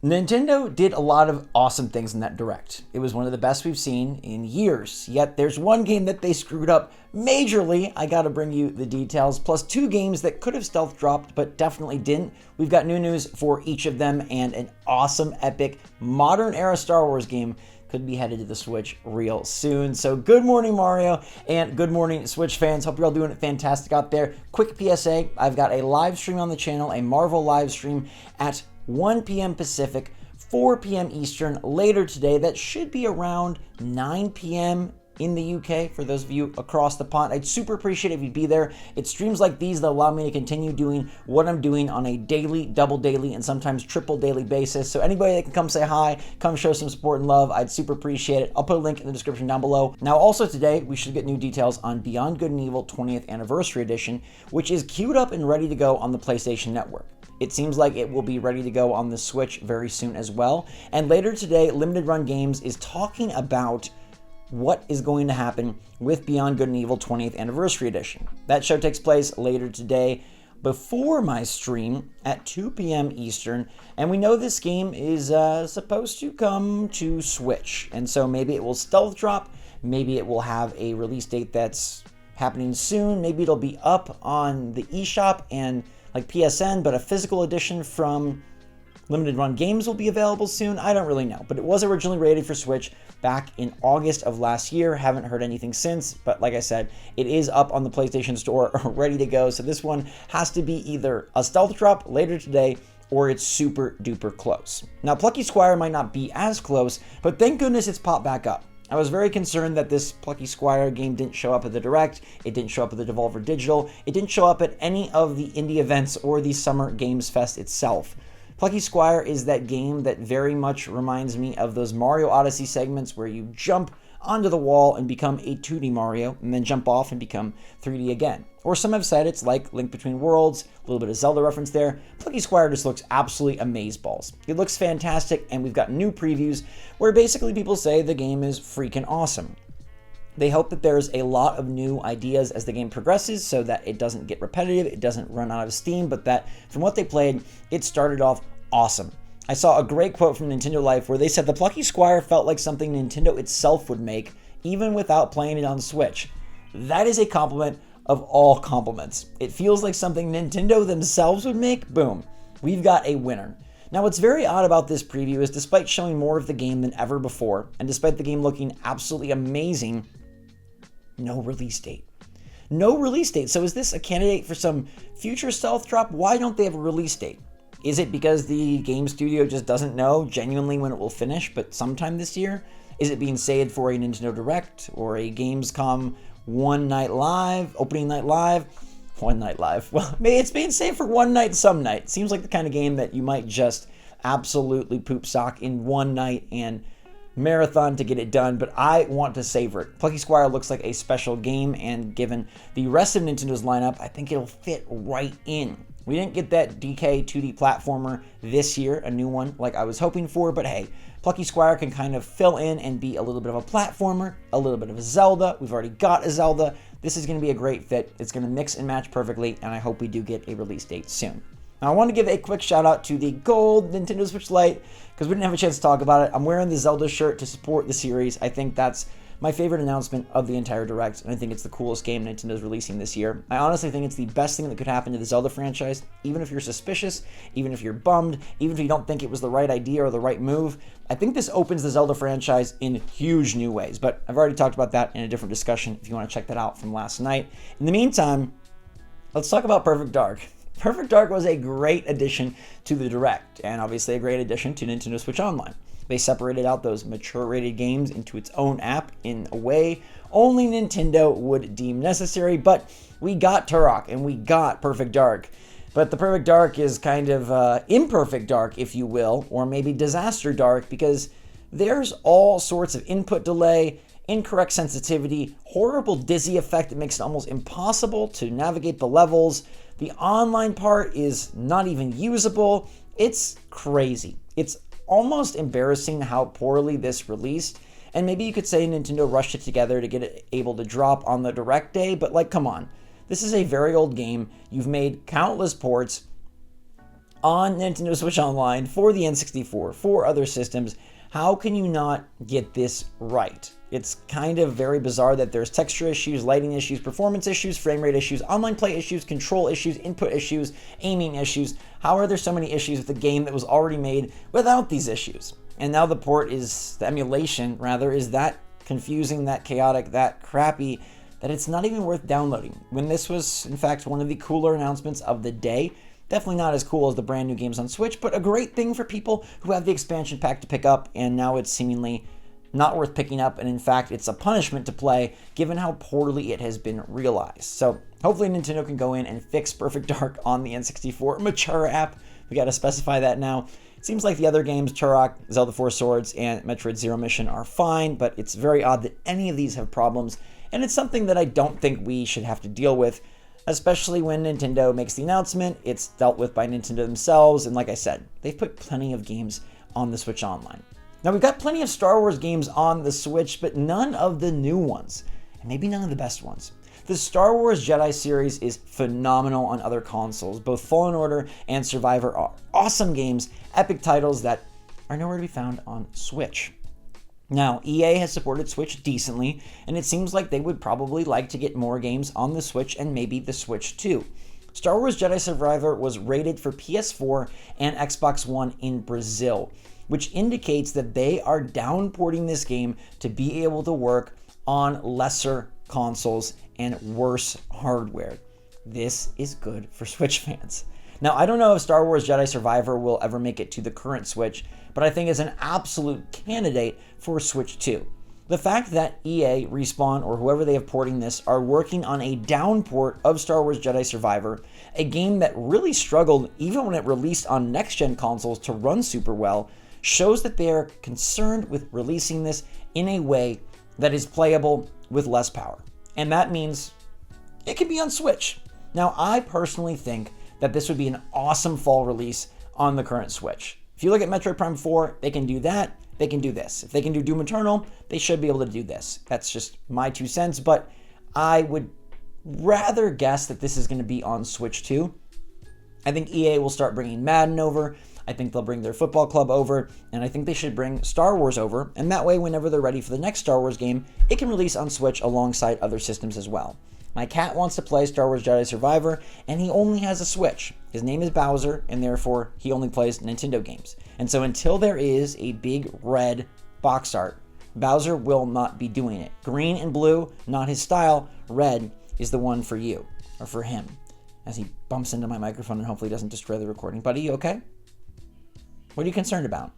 Nintendo did a lot of awesome things in that Direct. It was one of the best we've seen in years. Yet there's one game that they screwed up majorly. I gotta bring you the details, plus two games that could have stealth dropped but definitely didn't. We've got new news for each of them, and an awesome, epic, modern era Star Wars game could be headed to the Switch real soon. So good morning, Mario, and good morning, Switch fans. Hope you're all doing fantastic out there. Quick PSA, I've got a live stream on the channel, a Marvel live stream at 1 p.m. Pacific, 4 p.m. Eastern later today. That should be around 9 p.m. in the UK for those of you across the pond. I'd super appreciate it if you'd be there. It's streams like these that allow me to continue doing what I'm doing on a daily, double daily, and sometimes triple daily basis. So anybody that can come say hi, come show some support and love, I'd super appreciate it. I'll put a link in the description down below. Now also today, we should get new details on Beyond Good and Evil 20th Anniversary Edition, which is queued up and ready to go on the PlayStation Network. It seems like it will be ready to go on the Switch very soon as well. And later today, Limited Run Games is talking about what is going to happen with Beyond Good and Evil 20th Anniversary Edition. That show takes place later today before my stream at 2 p.m. Eastern, and we know this game is supposed to come to Switch, and so maybe it will stealth drop, maybe it will have a release date that's happening soon, maybe it'll be up on the eShop and like PSN, but a physical edition from Limited Run Games will be available soon. I don't really know, but it was originally rated for Switch back in August of last year. Haven't heard anything since, but like I said, it is up on the PlayStation Store ready to go. So this one has to be either a stealth drop later today or it's super duper close. Now, Plucky Squire might not be as close, but thank goodness it's popped back up. I was very concerned that this Plucky Squire game didn't show up at the Direct, it didn't show up at the Devolver Digital, it didn't show up at any of the indie events or the Summer Games Fest itself. Plucky Squire is that game that very much reminds me of those Mario Odyssey segments where you jump onto the wall and become a 2D Mario, and then jump off and become 3D again. Or some have said it's like Link Between Worlds, a little bit of Zelda reference there. Plucky Squire just looks absolutely amazeballs. It looks fantastic, and we've got new previews where basically people say the game is freaking awesome. They hope that there's a lot of new ideas as the game progresses so that it doesn't get repetitive, it doesn't run out of steam, but that from what they played, it started off awesome. I saw a great quote from Nintendo Life where they said the Plucky Squire felt like something Nintendo itself would make, even without playing it on Switch. That is a compliment of all compliments. It feels like something Nintendo themselves would make. Boom. We've got a winner. Now, what's very odd about this preview is despite showing more of the game than ever before, and despite the game looking absolutely amazing, no release date. No release date. So is this a candidate for some future stealth drop? Why don't they have a release date? Is it because the game studio just doesn't know genuinely when it will finish, but sometime this year? Is it being saved for a Nintendo Direct or a Gamescom one night live, opening night live? One night live. Well, maybe it's being saved for one night some night. Seems like the kind of game that you might just absolutely poop sock in one night and marathon to get it done, but I want to savor it. Plucky Squire looks like a special game, and given the rest of Nintendo's lineup, I think it'll fit right in. We didn't get that DK 2D platformer this year, a new one like I was hoping for, but hey, Plucky Squire can kind of fill in and be a little bit of a platformer, a little bit of a Zelda. We've already got a Zelda. This is going to be a great fit. It's going to mix and match perfectly, and I hope we do get a release date soon. Now, I want to give a quick shout out to the gold Nintendo Switch Lite because we didn't have a chance to talk about it. I'm wearing the Zelda shirt to support the series. I think that's my favorite announcement of the entire Direct, and I think it's the coolest game Nintendo's releasing this year. I honestly think it's the best thing that could happen to the Zelda franchise, even if you're suspicious, even if you're bummed, even if you don't think it was the right idea or the right move. I think this opens the Zelda franchise in huge new ways, but I've already talked about that in a different discussion if you want to check that out from last night. In the meantime, let's talk about Perfect Dark. Perfect Dark was a great addition to the Direct, and obviously a great addition to Nintendo Switch Online. They separated out those mature-rated games into its own app in a way only Nintendo would deem necessary, but we got Turok and we got Perfect Dark. But the Perfect Dark is kind of imperfect dark, if you will, or maybe disaster dark, because there's all sorts of input delay, incorrect sensitivity, horrible dizzy effect that makes it almost impossible to navigate the levels. The online part is not even usable. It's crazy. It's almost embarrassing how poorly this released, and maybe you could say Nintendo rushed it together to get it able to drop on the Direct day, but like, come on. This is a very old game. You've made countless ports. on Nintendo Switch Online for the N64, for other systems. How can you not get this right? It's kind of very bizarre that there's texture issues, lighting issues, performance issues, frame rate issues, online play issues, control issues, input issues, aiming issues. How are there so many issues with a game that was already made without these issues? And now the port is, the emulation rather, is that confusing, that chaotic, that crappy, that it's not even worth downloading. When this was, in fact, one of the cooler announcements of the day. Definitely not as cool as the brand new games on Switch, but a great thing for people who have the expansion pack to pick up, and now it's seemingly not worth picking up, and in fact, it's a punishment to play given how poorly it has been realized. So hopefully Nintendo can go in and fix Perfect Dark on the N64 mature app. We got to specify that now. It seems like the other games, Turok, Zelda 4 Swords, and Metroid Zero Mission are fine, but it's very odd that any of these have problems, and it's something that I don't think we should have to deal with, especially when Nintendo makes the announcement. It's dealt with by Nintendo themselves, and like I said, they've put plenty of games on the Switch Online. Now, we've got plenty of Star Wars games on the Switch, but none of the new ones, and maybe none of the best ones. The Star Wars Jedi series is phenomenal on other consoles. Both Fallen Order and Survivor are awesome games, epic titles that are nowhere to be found on Switch. Now, EA has supported Switch decently, and it seems like they would probably like to get more games on the Switch and maybe the Switch too. Star Wars Jedi Survivor was rated for PS4 and Xbox One in Brazil, which indicates that they are downporting this game to be able to work on lesser consoles and worse hardware. This is good for Switch fans. Now, I don't know if Star Wars Jedi Survivor will ever make it to the current Switch, but I think it's an absolute candidate for Switch 2. The fact that EA, Respawn, or whoever they have porting this are working on a downport of Star Wars Jedi Survivor, a game that really struggled even when it released on next-gen consoles to run super well, shows that they are concerned with releasing this in a way that is playable with less power. And that means it can be on Switch. Now, I personally think that this would be an awesome fall release on the current Switch. If you look at Metroid Prime 4, they can do that, they can do this. If they can do Doom Eternal, they should be able to do this. That's just my 2 cents, but I would rather guess that this is going to be on Switch too. I think EA will start bringing Madden over. I think they'll bring their football club over, and I think they should bring Star Wars over, and that way, whenever they're ready for the next Star Wars game, it can release on Switch alongside other systems as well. My cat wants to play Star Wars Jedi Survivor, and he only has a Switch. His name is Bowser, and therefore, he only plays Nintendo games. And so until there is a big red box art, Bowser will not be doing it. Green and blue, not his style. Red is the one for you, or for him, as he bumps into my microphone and hopefully doesn't destroy the recording. Buddy, you okay? What are you concerned about?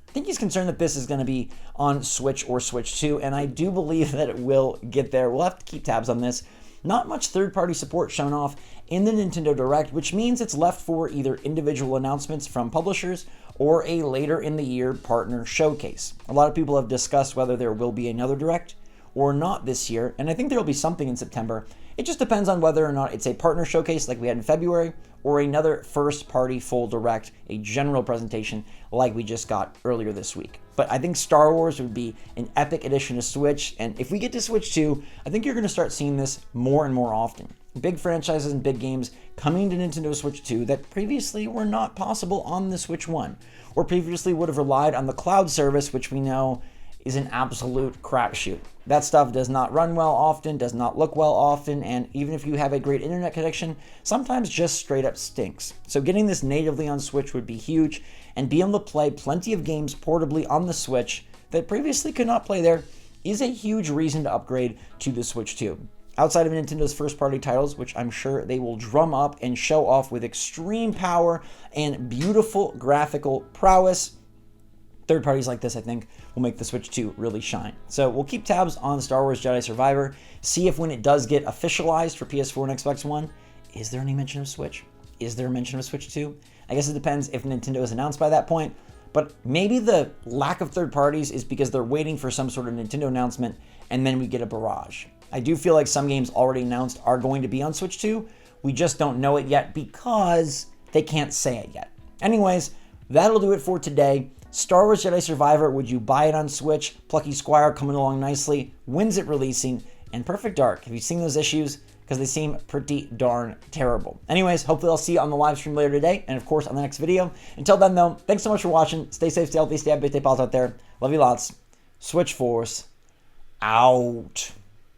I think he's concerned that this is going to be on Switch or Switch 2, and I do believe that it will get there. We'll have to keep tabs on this. Not much third-party support shown off in the Nintendo Direct, which means it's left for either individual announcements from publishers or a later in the year partner showcase. A lot of people have discussed whether there will be another Direct or not this year, and I think there will be something in September. It just depends on whether or not it's a partner showcase like we had in February or another first-party full Direct, a general presentation like we just got earlier this week. But I think Star Wars would be an epic addition to Switch, and if we get to Switch 2, I think you're going to start seeing this more and more often. Big franchises and big games coming to Nintendo Switch 2 that previously were not possible on the Switch 1, or previously would have relied on the cloud service, which we know is an absolute crapshoot. That stuff does not run well often, does not look well often, and even if you have a great internet connection, sometimes just straight up stinks. So getting this natively on Switch would be huge, and being able to play plenty of games portably on the Switch that previously could not play there is a huge reason to upgrade to the Switch 2. Outside of Nintendo's first-party titles, which I'm sure they will drum up and show off with extreme power and beautiful graphical prowess, third parties like this, I think, will make the Switch 2 really shine. So we'll keep tabs on Star Wars Jedi Survivor, see if when it does get officialized for PS4 and Xbox One, is there any mention of Switch? Is there a mention of Switch 2? I guess it depends if Nintendo is announced by that point, but maybe the lack of third parties is because they're waiting for some sort of Nintendo announcement, and then we get a barrage. I do feel like some games already announced are going to be on Switch 2. We just don't know it yet because they can't say it yet. Anyways, that'll do it for today. Star Wars Jedi Survivor, would you buy it on Switch? Plucky Squire coming along nicely. When's it releasing? And Perfect Dark, have you seen those issues? because they seem pretty darn terrible. Anyways, hopefully I'll see you on the live stream later today, and of course on the next video. Until then though, thanks so much for watching. Stay safe, stay healthy, stay happy, stay positive out there. Love you lots. SwitchForce out.